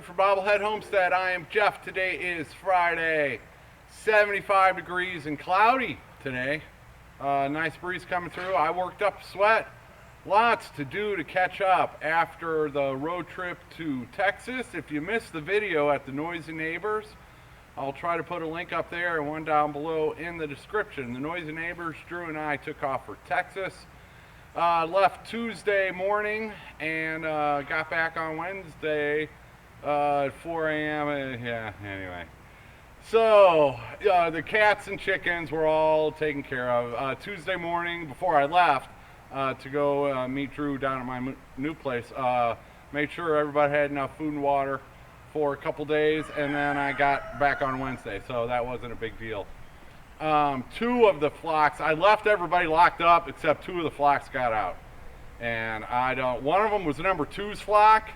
afternoon for Bobblehead Homestead. I am Jeff. Today is Friday, 75 degrees and cloudy today. Nice breeze coming through. I worked up a sweat. Lots to do to catch up after the road trip to Texas. If you missed the video at the Noisy Neighbors, I'll try to put a link up there and one down below in the description. The Noisy Neighbors, Drew and I took off for Texas. Left Tuesday morning and got back on Wednesday at 4 a.m. Anyway. So, the cats and chickens were all taken care of. Tuesday morning, before I left to go meet Drew down at my new place, made sure everybody had enough food and water for a couple days, and then I got back on Wednesday, so that wasn't a big deal. Two of the flocks, I left everybody locked up except two of the flocks got out. And one of them was number two's flock.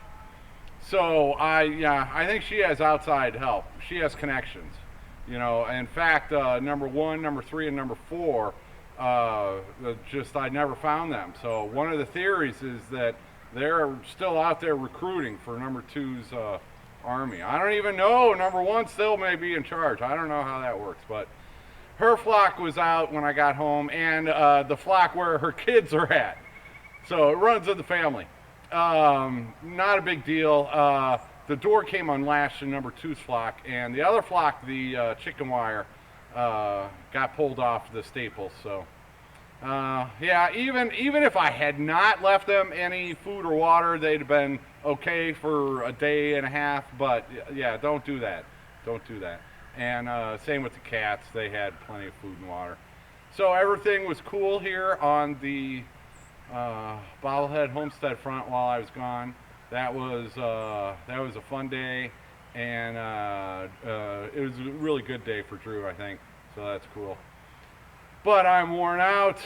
So I think she has outside help. She has connections. You know, in fact, number one, number three, and number four, I never found them. So one of the theories is that they're still out there recruiting for number two's army. I don't even know. Number one still may be in charge. I don't know how that works, but her flock was out when I got home, and the flock where her kids are at. So it runs in the family. Not a big deal. The door came unlatched in number two's flock, and the other flock, the chicken wire, got pulled off the staples. So yeah, even if I had not left them any food or water, they'd have been okay for a day and a half. But yeah, don't do that. Don't do that. And same with the cats, they had plenty of food and water. So everything was cool here on the Bobblehead Homestead front while I was gone. That was a fun day, and it was a really good day for Drew, I think. So that's cool. But I'm worn out.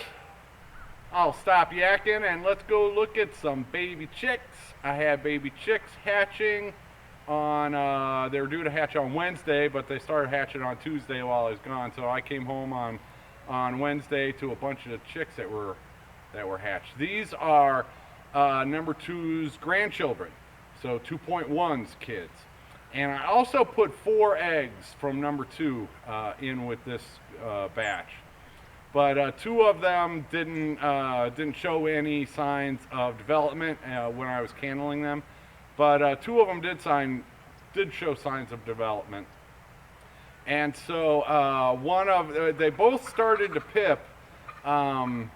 I'll stop yakking and let's go look at some baby chicks. I had baby chicks hatching on they were due to hatch on Wednesday, but they started hatching on Tuesday while I was gone. So I came home on Wednesday to a bunch of chicks that were hatched. These are number two's grandchildren, so 2.1's kids. And I also put 4 eggs from number two in with this batch, but 2 of them didn't show any signs of development when I was candling them. But 2 of them did show signs of development. And so they both started to pip, and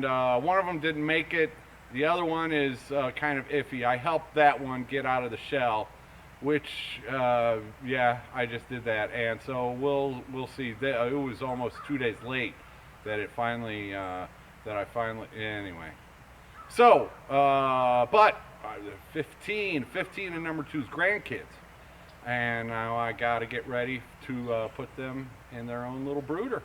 one of them didn't make it. The other one is kind of iffy. I helped that one get out of the shell, which yeah, I just did that. And so we'll see. It was almost 2 days late that I finally anyway. So but 15 of number two's grandkids, and now I got to get ready to put them in their own little brooder.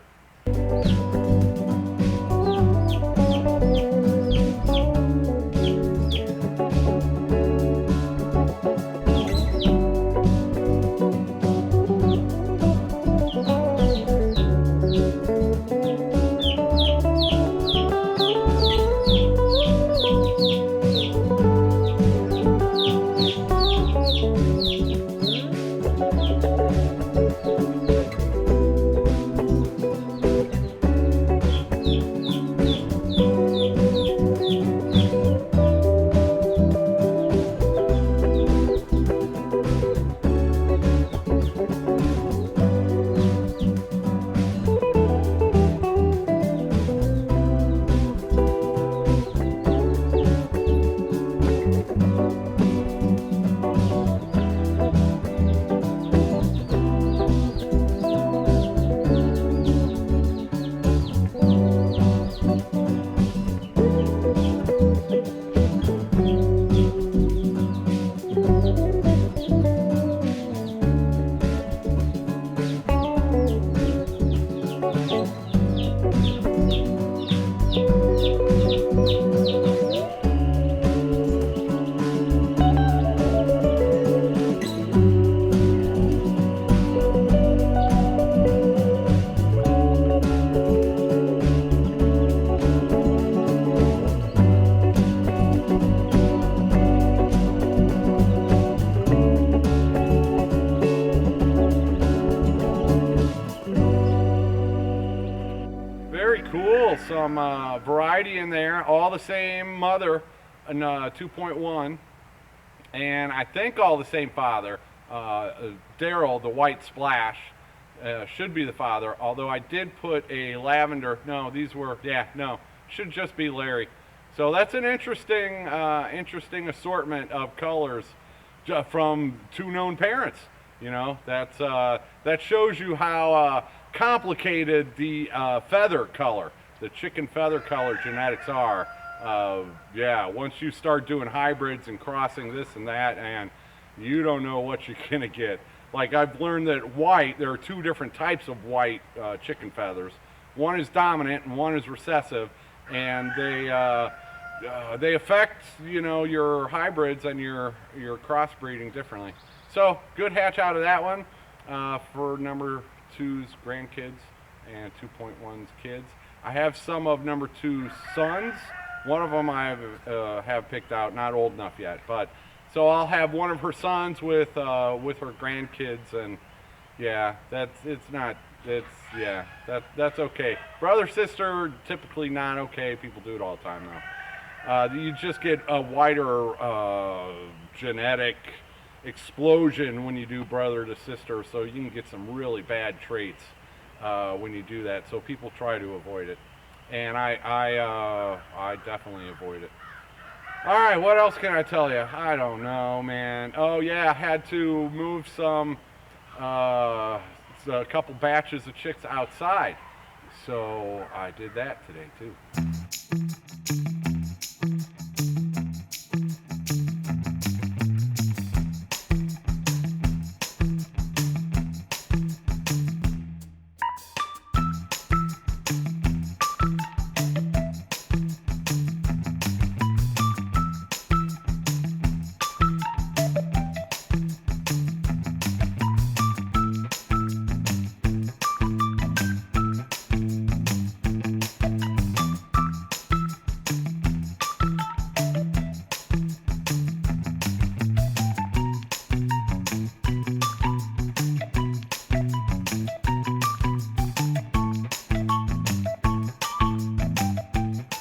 variety in there, all the same mother, and 2.1, and I think all the same father. Daryl, the white splash, should be the father, although I did put a lavender. No, these were, yeah, no, should just be Larry. So that's an interesting assortment of colors from two known parents. You know, that shows you how complicated the feather color, the chicken feather color genetics are. Yeah, once you start doing hybrids and crossing this and that, and you don't know what you're gonna get. Like, I've learned that there are two different types of white chicken feathers. One is dominant and one is recessive, and they affect, you know, your hybrids and your crossbreeding differently. So good hatch out of that one for number 2's grandkids and 2.1's kids. I have some of number 2's sons. One of them I have picked out, not old enough yet, but so I'll have one of her sons with her grandkids, and yeah, that's okay. Brother, sister, typically not okay. People do it all the time though. You just get a wider genetic explosion when you do brother to sister, so you can get some really bad traits when you do that. So people try to avoid it, and I definitely avoid it. All right, what else can I tell you? I don't know, man. Oh yeah, I had to move a couple batches of chicks outside, so I did that today too.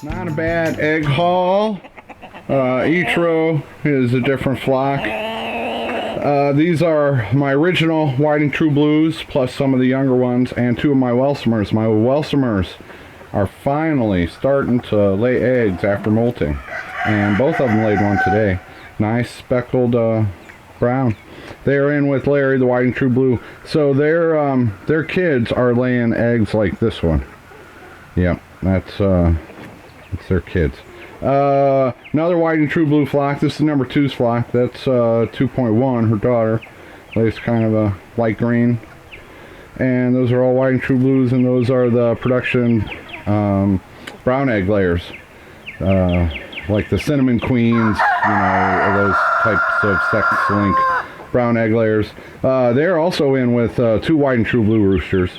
Not a bad egg haul. Each row is a different flock. These are my original Whiting True Blues, plus some of the younger ones, and two of my Welsumers. My Welsumers are finally starting to lay eggs after molting, and both of them laid one today. Nice speckled brown. They are in with Larry, the Whiting True Blue. So their kids are laying eggs like this one. Yep, that's their kids. Another Whiting True Blue flock. This is number 2's flock. That's 2.1, her daughter. Lays kind of a light green. And those are all Whiting True Blues, and those are the production brown egg layers. Like the Cinnamon Queens, you know, those types of sex-link brown egg layers. They're also in with 2 Whiting True Blue roosters.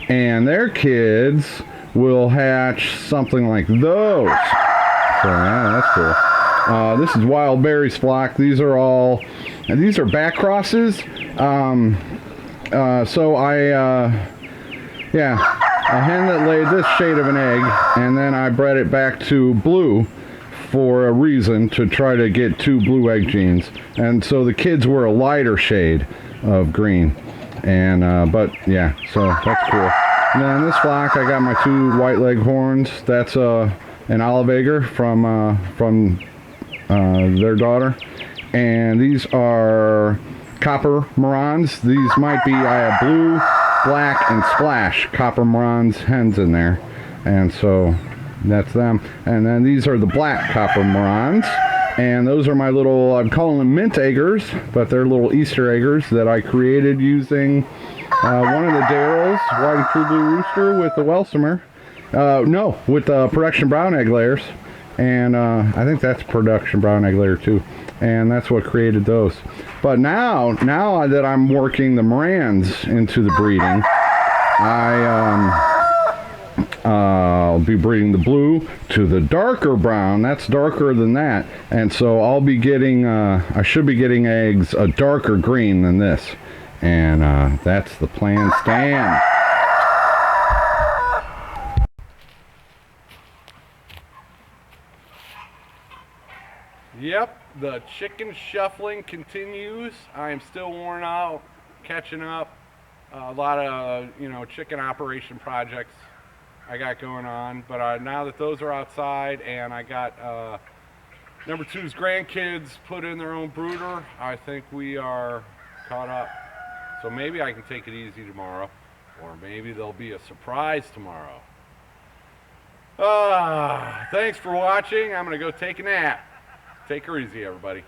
And their kids will hatch something like those. So yeah, that's cool. This is Wild Berry's flock. These are back crosses. So a hen that laid this shade of an egg, and then I bred it back to blue for a reason, to try to get 2 blue egg genes. And so the kids were a lighter shade of green. And but yeah, so that's cool. And then in this flock, I got my 2 white leghorns. That's an olive egger from their daughter, and these are copper Morans. These might be, I have blue, black, and splash copper Morans hens in there, and so that's them. And then these are the black copper Morans, and those are my little, I'm calling them mint eggers, but they're little Easter eggers that I created using one of the Daryl's Whiting True Blue rooster with the Welsumer. With the production brown egg layers, and I think that's production brown egg layer too, and that's what created those. But now that I'm working the Morans into the breeding, I'll be breeding the blue to the darker brown. That's darker than that, and so I'll be getting I should be getting eggs a darker green than this, and that's the plan. Stan. Yep, the chicken shuffling continues. I am still worn out, catching up. A lot of, chicken operation projects I got going on. But now that those are outside and I got number two's grandkids put in their own brooder, I think we are caught up. So maybe I can take it easy tomorrow, or maybe there'll be a surprise tomorrow. Thanks for watching. I'm going to go take a nap. Take her easy, everybody.